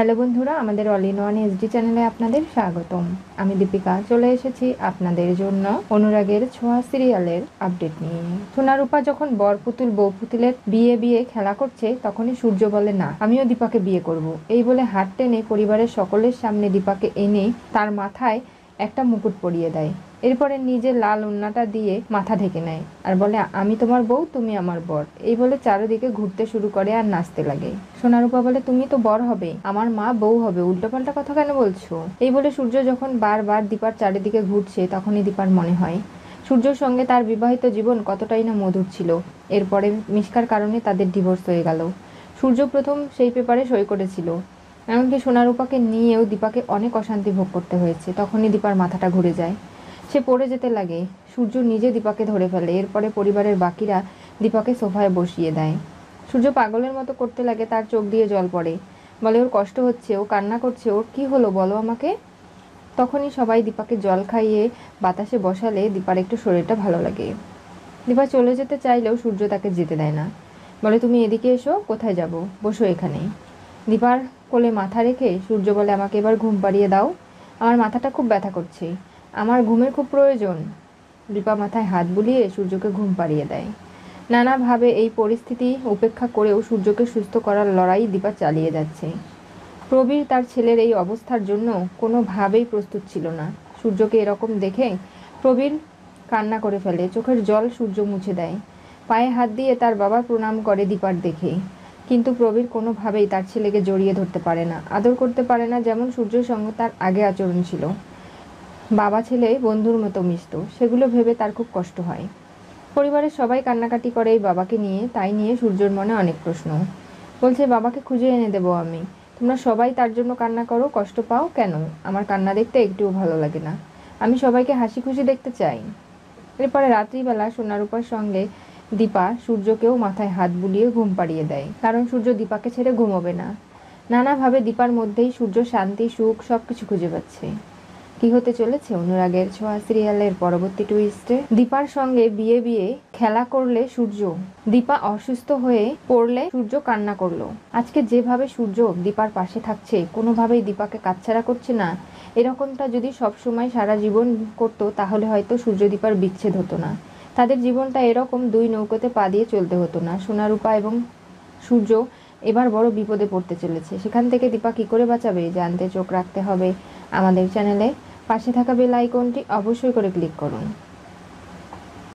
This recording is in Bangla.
হ্যালো বন্ধুরা, আমাদের অল ইন ওয়ান এসডি চ্যানেলে আপনাদের স্বাগতম। আমি দীপিকা চলে এসেছি আপনাদের জন্য অনুরাগের ছোঁয়া সিরিয়ালের আপডেট নিয়ে। সোনারূপা যখন বর পুতুল বউ পুতুলের বিয়ে বিয়ে খেলা করছে, তখনই সূর্য বলে, না, আমিও দীপাকে বিয়ে করব। এই বলে হাত টেনে পরিবারের সকলের সামনে দীপাকে এনে তার মাথায় একটা মুকুট পরিয়ে দেয়। এরপরে নিজের লাল ওড়নাটা দিয়ে মাথা ঢেকে নেয় আর বলে, আমি তোমার বউ, তুমি আমার বর। এই বলে চারিদিকে ঘুরতে শুরু করে আর নাচতে লাগে। সোনারূপা বলে, তুমি তো বর হবে, আমার মা বউ হবে, উল্টোপাল্টা কথা কেন বলছো? এই বলে সূর্য যখন বারবার দীপার চারিদিকে ঘুরছে, তখনই দীপার মনে হয় সূর্যর সঙ্গে তার বিবাহিত জীবন কতটাই না মধুর ছিল। এরপরে মিশকার কারণে তাদের ডিভোর্স হয়ে গেল। সূর্য প্রথম সেই পেপারে সই করেছিল। এমনকি সোনারূপাকে নিয়েও দীপাকে অনেক অশান্তি ভোগ করতে হয়েছে। তখনই দীপার মাথাটা ঘুরে যায়, সে পড়ে যেতে লাগে। সূর্য নিজে দীপাকে ধরে ফেলে। এরপরে পরিবারের বাকিরা দীপাকে সোফায় বসিয়ে দেয়। সূর্য পাগলের মতো করতে লাগে, তার চোখ দিয়ে জল পড়ে। বলে, ওর কষ্ট হচ্ছে, ও কান্না করছে, ওর কি হলো বলো আমাকে। তখনই সবাই দীপাকে জল খাইয়ে বাতাসে বসালে দীপার একটু শরীরটা ভালো লাগে। দীপা চলে যেতে চাইলেও সূর্য তাকে যেতে দেয় না। বলে, তুমি এদিকে এসো। কোথায় যাব? বসো এখানে। দীপার কোলে মাথা রেখে সূর্য বলে, আমাকে এবার ঘুম পাড়িয়ে দাও, আমার মাথাটা খুব ব্যথা করছে, আমার ঘুমের খুব প্রয়োজন। দীপা মাথায় হাত বুলিয়ে সূর্যকে ঘুম পাড়িয়ে দেয়। নানাভাবে এই পরিস্থিতি উপেক্ষা করেও সূর্যকে সুস্থ করার লড়াই দীপা চালিয়ে যাচ্ছে। প্রবীর তার ছেলের এই অবস্থার জন্য কোনোভাবেই প্রস্তুত ছিল না। সূর্যকে এরকম দেখে প্রবীর কান্না করে ফেলে। চোখের জল সূর্য মুছে দেয়। পায়ে হাত দিয়ে তার বাবা প্রণাম করে দীপার দেখে। কিন্তু প্রবীর কোনোভাবেই তার ছেলেকে জড়িয়ে ধরতে পারে না, আদর করতে পারে না, যেমন সূর্যের সঙ্গে তার আগে আচরণ ছিল। বাবা ছেলে বন্ধুর মতো মিশত, সেগুলো ভেবে তার খুব কষ্ট হয়। পরিবারের সবাই কান্নাকাটি করে এই বাবাকে নিয়ে, তাই নিয়ে সূর্যর মনে অনেক প্রশ্ন। বলছে, বাবাকে খুঁজে এনে দেবো আমি, তোমরা সবাই তার জন্য কান্না করো, কষ্ট পাও কেন? আমার কান্না দেখতে একটুও ভালো লাগে না, আমি সবাইকে হাসি খুশি দেখতে চাই। এরপরে রাত্রিবেলা সোনারূপার সঙ্গে দীপা সূর্যকেও মাথায় হাত বুলিয়ে ঘুম পাড়িয়ে দেয়, কারণ সূর্য দীপাকে ছেড়ে ঘুমোবে না। নানাভাবে দীপার মধ্যেই সূর্য শান্তি সুখ সবকিছু খুঁজে পাচ্ছে। কি হতে চলেছে অনুরাগের ছোঁয়া সিরিয়ালের পরবর্তী টুইস্টে? দীপার সঙ্গে বিয়ে বিয়ে খেলা করলে সূর্য, দীপা অসুস্থ হয়ে পড়লে সূর্য কান্না করলো। আজকে যেভাবে সূর্য দীপার পাশে থাকছে, কোনোভাবেই দীপাকে কাছছাড়া করছে না, এরকমটা যদি সবসময় সারা জীবন করতো, তাহলে হয়তো সূর্য দীপার বিচ্ছেদ হতো না। তাদের জীবনটা এরকম দুই নৌকোতে পা দিয়ে চলতে হতো না। সোনারূপা এবং সূর্য এবার বড় বিপদে পড়তে চলেছে। সেখান থেকে দীপা কী করে বাঁচাবে জানতে চোখ রাখতে হবে আমাদের চ্যানেলে। পাশে থাকা বেল আইকনটি অবশ্যই করে ক্লিক করুন।